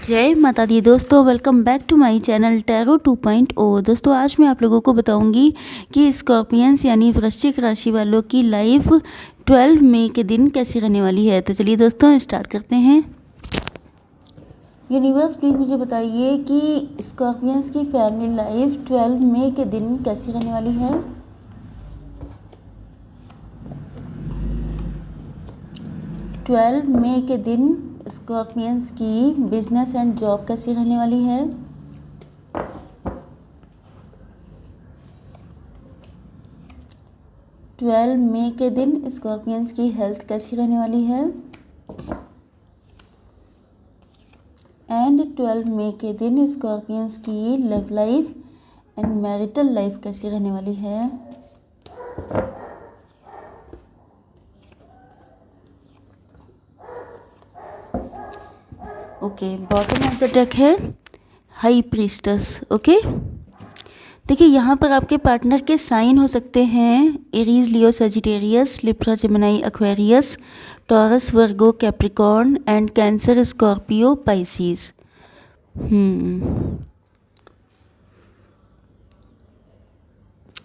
जय माता दी दोस्तों, welcome back to my channel tarot 2.0। दोस्तों आज मैं आप लोगों को बताऊंगी कि स्कॉर्पियंस यानी वृश्चिक राशि वालों की लाइफ 12 मई के दिन कैसी रहने वाली है। तो चलिए दोस्तों स्टार्ट करते हैं। यूनिवर्स प्लीज़ मुझे बताइए कि स्कॉर्पियंस की फैमिली लाइफ 12 मई के दिन कैसी रहने वाली है। ट्वेल्व मई के दिन स्कॉर्पियंस की बिजनेस एंड जॉब कैसी रहने वाली है। 12 मई के दिन स्कॉर्पियंस की हेल्थ कैसी रहने वाली है। एंड 12 मई के दिन स्कॉर्पियंस की love life and marital life कैसी रहने वाली है। Okay, bottom of the deck है हाई प्रीस्टस। ओके, देखिए यहाँ पर आपके पार्टनर के साइन हो सकते हैं Aries, Leo, Sagittarius, Libra, Gemini, Aquarius, taurus, Virgo, Capricorn and cancer, Scorpio, Pisces.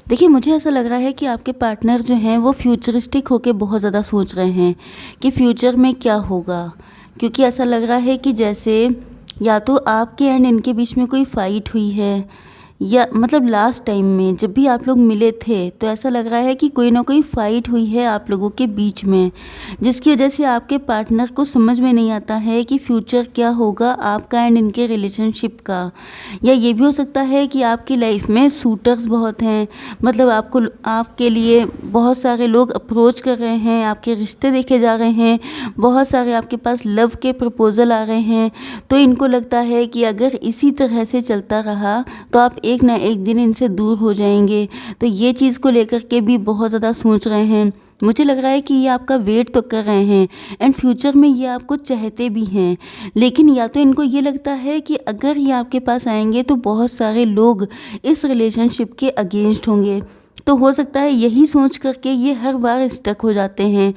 देखिए मुझे ऐसा लग रहा है कि आपके पार्टनर जो हैं वो फ्यूचरिस्टिक होके बहुत ज़्यादा सोच रहे हैं कि फ्यूचर में क्या होगा, क्योंकि ऐसा लग रहा है कि जैसे या तो आपके एंड इनके बीच में कोई फाइट हुई है, या मतलब लास्ट टाइम में जब भी आप लोग मिले थे तो ऐसा लग रहा है कि कोई ना कोई फाइट हुई है आप लोगों के बीच में, जिसकी वजह से आपके पार्टनर को समझ में नहीं आता है कि फ्यूचर क्या होगा आपका एंड इनके रिलेशनशिप का। या ये भी हो सकता है कि आपकी लाइफ में सूटर्स बहुत हैं, मतलब आपके लिए बहुत सारे लोग अप्रोच कर रहे हैं, आपके रिश्ते देखे जा रहे हैं, बहुत सारे आपके पास लव के प्रपोजल आ रहे हैं। तो इनको लगता है कि अगर इसी तरह से चलता रहा तो आप एक ना एक दिन इनसे दूर हो जाएंगे। तो ये चीज़ को लेकर के भी बहुत ज़्यादा सोच रहे हैं। मुझे लग रहा है कि ये आपका वेट तो कर रहे हैं एंड फ्यूचर में ये आपको चाहते भी हैं, लेकिन या तो इनको ये लगता है कि अगर ये आपके पास आएंगे तो बहुत सारे लोग इस रिलेशनशिप के अगेंस्ट होंगे। तो हो सकता है यही सोच करके ये हर बार स्टक हो जाते हैं।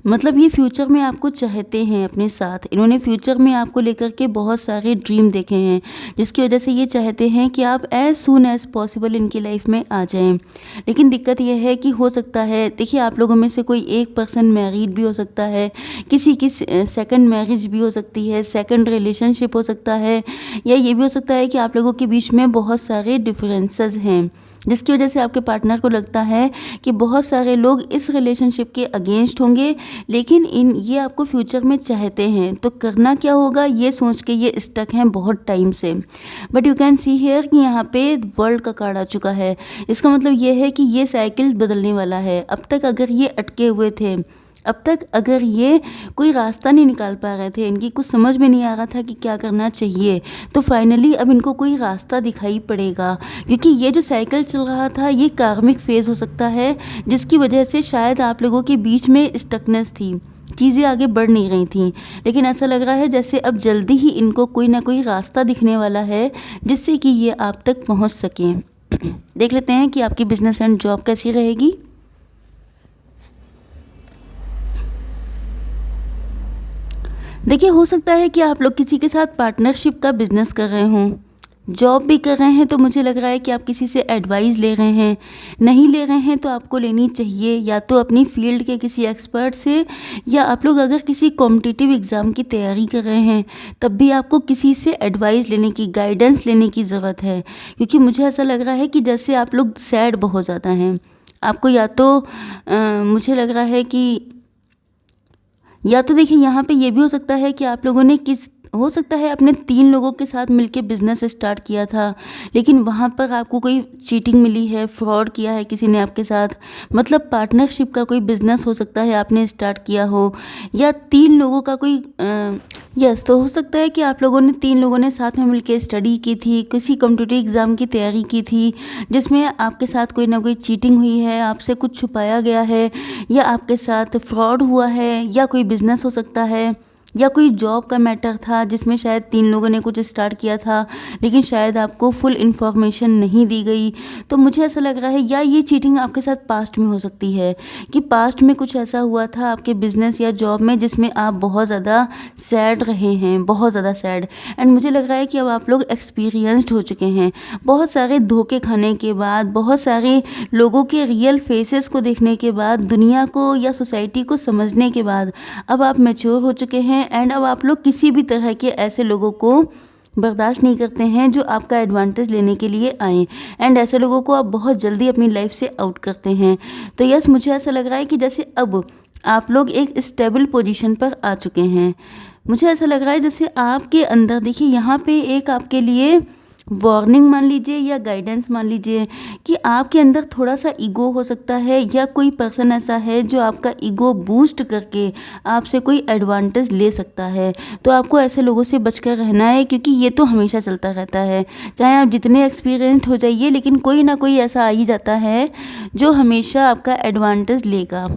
मतलब ये फ्यूचर में आपको चाहते हैं अपने साथ, इन्होंने फ्यूचर में आपको लेकर के बहुत सारे ड्रीम देखे हैं, जिसकी वजह से ये चाहते हैं कि आप एज सून एज पॉसिबल इनकी लाइफ में आ जाएं। लेकिन दिक्कत यह है कि हो सकता है, देखिए आप लोगों में से कोई एक पर्सन मैरिड भी हो सकता है, किसी की सेकंड मैरिज भी हो सकती है, सेकंड रिलेशनशिप हो सकता है, या ये भी हो सकता है कि आप लोगों के बीच में बहुत सारे डिफरेंसेस हैं, जिसकी वजह से आपके पार्टनर को लगता है कि बहुत सारे लोग इस रिलेशनशिप के अगेंस्ट होंगे, लेकिन ये आपको फ्यूचर में चाहते हैं। तो करना क्या होगा ये सोच के ये स्टक हैं बहुत टाइम से। But you can see here कि यहाँ पे वर्ल्ड का कार्ड आ चुका है। इसका मतलब ये है कि ये साइकिल बदलने वाला है। अब तक अगर ये अटके हुए थे, अब तक अगर ये कोई रास्ता नहीं निकाल पा रहे थे, इनकी कुछ समझ में नहीं आ रहा था कि क्या करना चाहिए, तो फाइनली अब इनको कोई रास्ता दिखाई पड़ेगा। क्योंकि ये जो साइकिल चल रहा था ये कार्मिक फेज़ हो सकता है, जिसकी वजह से शायद आप लोगों के बीच में स्टकनेस थी, चीज़ें आगे बढ़ नहीं रही थी। लेकिन ऐसा लग रहा है जैसे अब जल्दी ही इनको कोई ना कोई रास्ता दिखने वाला है जिससे कि ये आप तक पहुँच सकें। देख लेते हैं कि आपकी बिजनेस एंड जॉब कैसी रहेगी। देखिए हो सकता है कि आप लोग किसी के साथ पार्टनरशिप का बिजनेस कर रहे हों, जॉब भी कर रहे हैं, तो मुझे लग रहा है कि आप किसी से एडवाइस ले रहे हैं। नहीं ले रहे हैं तो आपको लेनी चाहिए, या तो अपनी फील्ड के किसी एक्सपर्ट से, या आप लोग अगर किसी कॉम्पिटिटिव एग्ज़ाम की तैयारी कर रहे हैं तब भी आपको किसी से एडवाइस लेने की, गाइडेंस लेने की ज़रूरत है। क्योंकि मुझे ऐसा लग रहा है कि जैसे आप लोग सैड बहुत ज़्यादा हैं, आपको या तो मुझे लग रहा है कि या तो देखिए यहाँ पे ये भी हो सकता है कि आप लोगों ने हो सकता है अपने 3 लोगों के साथ मिलके बिजनेस स्टार्ट किया था, लेकिन वहाँ पर आपको कोई चीटिंग मिली है, फ्रॉड किया है किसी ने आपके साथ। मतलब पार्टनरशिप का कोई बिजनेस हो सकता है आपने स्टार्ट किया हो, या 3 लोगों का कोई यस, तो हो सकता है कि आप लोगों ने 3 लोगों ने साथ में मिलकर स्टडी की थी, किसी कॉम्पिटिटिव एग्ज़ाम की तैयारी की थी, जिसमें आपके साथ कोई ना कोई चीटिंग हुई है, आपसे कुछ छुपाया गया है, या आपके साथ फ्रॉड हुआ है, या कोई बिजनेस हो सकता है या कोई जॉब का मैटर था जिसमें शायद 3 लोगों ने कुछ स्टार्ट किया था लेकिन शायद आपको फुल इन्फॉर्मेशन नहीं दी गई। तो मुझे ऐसा लग रहा है, या ये चीटिंग आपके साथ पास्ट में हो सकती है कि पास्ट में कुछ ऐसा हुआ था आपके बिजनेस या जॉब में जिसमें आप बहुत ज़्यादा सैड रहे हैं, बहुत ज़्यादा सैड। एंड मुझे लग रहा है कि अब आप लोग एक्सपीरियंस्ड हो चुके हैं। बहुत सारे धोखे खाने के बाद, बहुत सारे लोगों के रियल फेसेस को देखने के बाद, दुनिया को या सोसाइटी को समझने के बाद अब आप मैच्योर हो चुके हैं। एंड अब आप लोग किसी भी तरह के ऐसे लोगों को बर्दाश्त नहीं करते हैं जो आपका एडवांटेज लेने के लिए आए। एंड ऐसे लोगों को आप बहुत जल्दी अपनी लाइफ से आउट करते हैं। तो यस, मुझे ऐसा लग रहा है कि जैसे अब आप लोग एक स्टेबल पोजीशन पर आ चुके हैं। मुझे ऐसा लग रहा है जैसे आपके अंदर, देखिए यहाँ पे एक आपके लिए वार्निंग मान लीजिए या गाइडेंस मान लीजिए कि आपके अंदर थोड़ा सा ईगो हो सकता है, या कोई पर्सन ऐसा है जो आपका ईगो बूस्ट करके आपसे कोई एडवांटेज ले सकता है। तो आपको ऐसे लोगों से बचकर रहना है, क्योंकि ये तो हमेशा चलता रहता है। चाहे आप जितने एक्सपीरियंस्ड हो जाइए, लेकिन कोई ना कोई ऐसा आ ही जाता है जो हमेशा आपका एडवांटेज लेगा।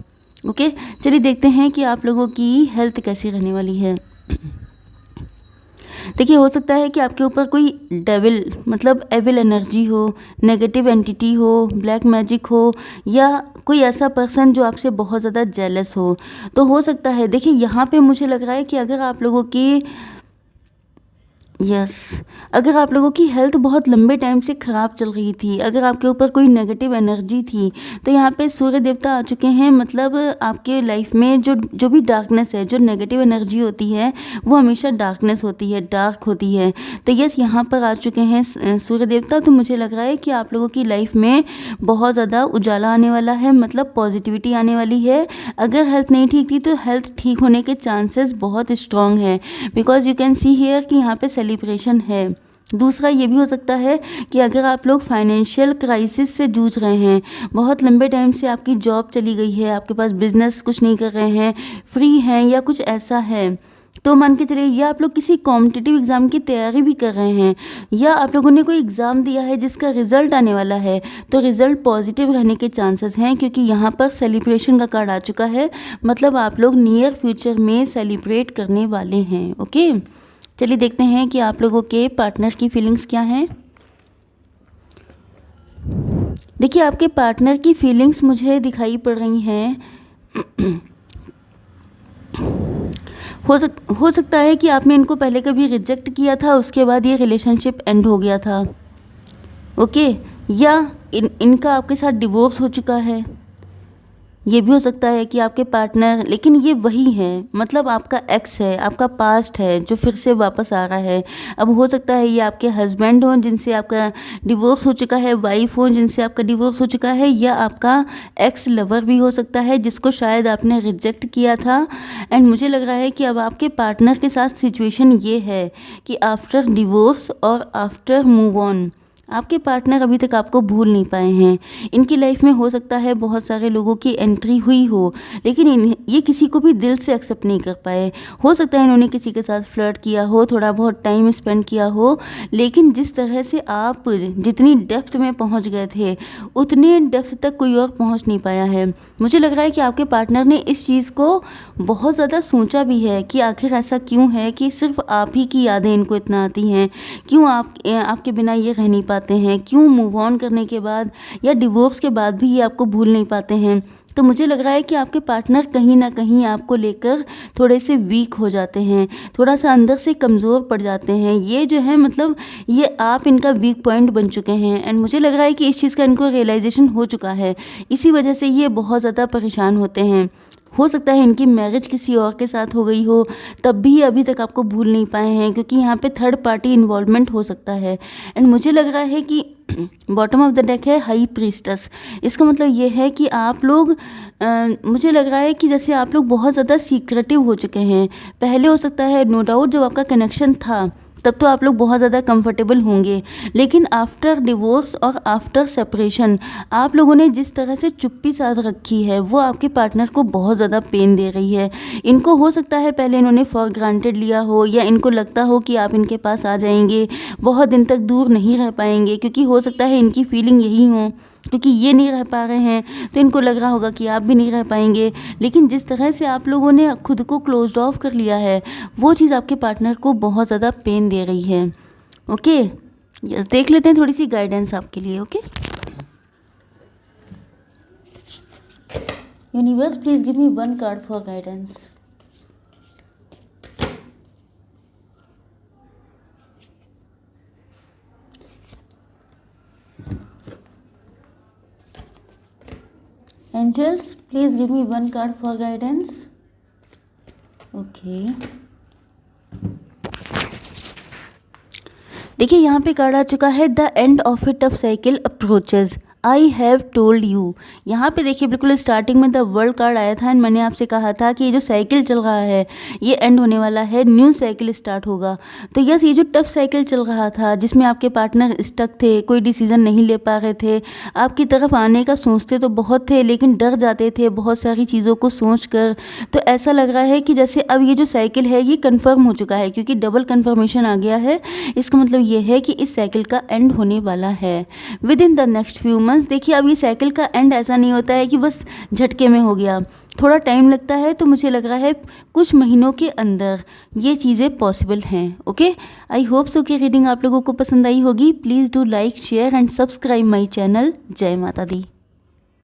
ओके, चलिए देखते हैं कि आप लोगों की हेल्थ कैसी रहने वाली है। देखिए, हो सकता है कि आपके ऊपर कोई डेविल मतलब एविल एनर्जी हो, नेगेटिव एंटिटी हो, ब्लैक मैजिक हो, या कोई ऐसा पर्सन जो आपसे बहुत ज़्यादा जेलस हो। तो हो सकता है, देखिए यहाँ पे मुझे लग रहा है कि अगर आप लोगों की अगर आप लोगों की हेल्थ बहुत लंबे टाइम से ख़राब चल रही थी, अगर आपके ऊपर कोई नेगेटिव एनर्जी थी, तो यहाँ पे सूर्य देवता आ चुके हैं। मतलब आपके लाइफ में जो भी डार्कनेस है, जो नेगेटिव एनर्जी होती है, वो हमेशा डार्कनेस होती है, डार्क होती है। तो यस, यहाँ पर आ चुके हैं सूर्य देवता। तो मुझे लग रहा है कि आप लोगों की लाइफ में बहुत ज़्यादा उजाला आने वाला है, मतलब पॉजिटिविटी आने वाली है। अगर हेल्थ नहीं ठीक थी तो हेल्थ ठीक होने के चांसेस बहुत स्ट्रॉन्ग है, because you can see here कि यहाँ पे सेलिब्रेशन है। दूसरा ये भी हो सकता है कि अगर आप लोग फाइनेंशियल क्राइसिस से जूझ रहे हैं, बहुत लंबे टाइम से आपकी जॉब चली गई है, आपके पास बिजनेस कुछ नहीं कर रहे हैं, फ्री हैं या कुछ ऐसा है, तो मान के चलिए, या आप लोग किसी कॉम्पिटिटिव एग्ज़ाम की तैयारी भी कर रहे हैं, या आप लोगों ने कोई एग्ज़ाम दिया है जिसका रिजल्ट आने वाला है, तो रिजल्ट पॉजिटिव रहने के चांसेस हैं, क्योंकि यहाँ पर सेलिब्रेशन का कार्ड आ चुका है। मतलब आप लोग नियर फ्यूचर में सेलिब्रेट करने वाले हैं। ओके, चलिए देखते हैं कि आप लोगों के पार्टनर की फीलिंग्स क्या हैं। देखिए, आपके पार्टनर की फीलिंग्स मुझे दिखाई पड़ रही हैं। हो सकता है कि आपने इनको पहले कभी रिजेक्ट किया था, उसके बाद ये रिलेशनशिप एंड हो गया था। ओके, या इनका आपके साथ डिवोर्स हो चुका है। ये भी हो सकता है कि आपके पार्टनर, लेकिन ये वही है, मतलब आपका एक्स है, आपका पास्ट है जो फिर से वापस आ रहा है। अब हो सकता है ये आपके हस्बैंड हों जिनसे आपका डिवोर्स हो चुका है, वाइफ हो जिनसे आपका डिवोर्स हो चुका है, या आपका एक्स लवर भी हो सकता है जिसको शायद आपने रिजेक्ट किया था। एंड मुझे लग रहा है कि अब आपके पार्टनर के साथ सिचुएशन ये है कि आफ्टर डिवोर्स और आफ्टर मूव ऑन, आपके पार्टनर अभी तक आपको भूल नहीं पाए हैं। इनकी लाइफ में हो सकता है बहुत सारे लोगों की एंट्री हुई हो, लेकिन ये किसी को भी दिल से एक्सेप्ट नहीं कर पाए। हो सकता है इन्होंने किसी के साथ फ्लर्ट किया हो, थोड़ा बहुत टाइम स्पेंड किया हो, लेकिन जिस तरह से आप जितनी डेप्थ में पहुंच गए थे, उतने डेप्थ तक कोई और पहुंच नहीं पाया है। मुझे लग रहा है कि आपके पार्टनर ने इस चीज़ को बहुत ज़्यादा सोचा भी है कि आखिर ऐसा क्यों है कि सिर्फ आप ही की यादें इनको इतना आती हैं, क्यों आपके बिना ये रह नहीं पाते हैं, क्यों मूव ऑन करने के बाद या डिवोर्स के बाद भी ये आपको भूल नहीं पाते हैं। तो मुझे लग रहा है कि आपके पार्टनर कहीं ना कहीं आपको लेकर थोड़े से वीक हो जाते हैं, थोड़ा सा अंदर से कमज़ोर पड़ जाते हैं। ये जो है, मतलब ये आप इनका वीक पॉइंट बन चुके हैं। एंड मुझे लग रहा है कि इस चीज़ का इनको रियलाइजेशन हो चुका है, इसी वजह से ये बहुत ज़्यादा परेशान होते हैं। हो सकता है इनकी मैरिज किसी और के साथ हो गई हो, तब भी अभी तक आपको भूल नहीं पाए हैं, क्योंकि यहाँ पे थर्ड पार्टी इन्वॉल्वमेंट हो सकता है। एंड मुझे लग रहा है कि बॉटम ऑफ द डेक है हाई प्रीस्टस। इसका मतलब ये है कि आप लोग मुझे लग रहा है कि जैसे आप लोग बहुत ज़्यादा सीक्रेटिव हो चुके हैं। पहले हो सकता है, नो डाउट, जब आपका कनेक्शन था तब तो आप लोग बहुत ज़्यादा कंफर्टेबल होंगे, लेकिन आफ्टर डिवोर्स और आफ्टर सेपरेशन आप लोगों ने जिस तरह से चुप्पी साध रखी है, वो आपके पार्टनर को बहुत ज़्यादा पेन दे रही है। इनको हो सकता है पहले इन्होंने फॉर ग्रांटेड लिया हो, या इनको लगता हो कि आप इनके पास आ जाएंगे, बहुत दिन तक दूर नहीं रह पाएंगे, क्योंकि हो सकता है इनकी फीलिंग यही हो क्योंकि ये नहीं रह पा रहे हैं तो इनको लग रहा होगा कि आप भी नहीं रह पाएंगे। लेकिन जिस तरह से आप लोगों ने खुद को क्लोज्ड ऑफ कर लिया है वो चीज़ आपके पार्टनर को बहुत ज़्यादा पेन दे रही है। ओके, यस, देख लेते हैं थोड़ी सी गाइडेंस आपके लिए। Okay, universe please give me one card for guidance. Angels, please give me one card for guidance. Okay. देखिए यहाँ पे कार्ड आ चुका है the end of A tough cycle approaches, I have told you. यहाँ पे देखिए बिल्कुल स्टार्टिंग में द वर्ल्ड कार्ड आया था एंड मैंने आपसे कहा था कि ये जो साइकिल चल रहा है ये एंड होने वाला है, न्यू साइकिल स्टार्ट होगा। तो यस, ये जो टफ साइकिल चल रहा था जिसमें आपके पार्टनर स्टक थे, कोई डिसीजन नहीं ले पा रहे थे, आपकी तरफ आने का सोचते तो बहुत थे लेकिन डर जाते थे बहुत सारी चीज़ों को सोच कर। तो ऐसा लग रहा है कि जैसे अब ये जो साइकिल है ये कन्फर्म हो चुका है, क्योंकि डबल कन्फर्मेशन आ गया है। इसका मतलब ये है कि इस साइकिल का एंड होने वाला है with in the next few months. देखिए अब ये साइकिल का एंड ऐसा नहीं होता है कि बस झटके में हो गया, थोड़ा टाइम लगता है। तो मुझे लग रहा है कुछ महीनों के अंदर ये चीज़ें पॉसिबल हैं। ओके, आई होप सो कि रीडिंग आप लोगों को पसंद आई होगी। Please do like, share and subscribe my channel. जय माता दी।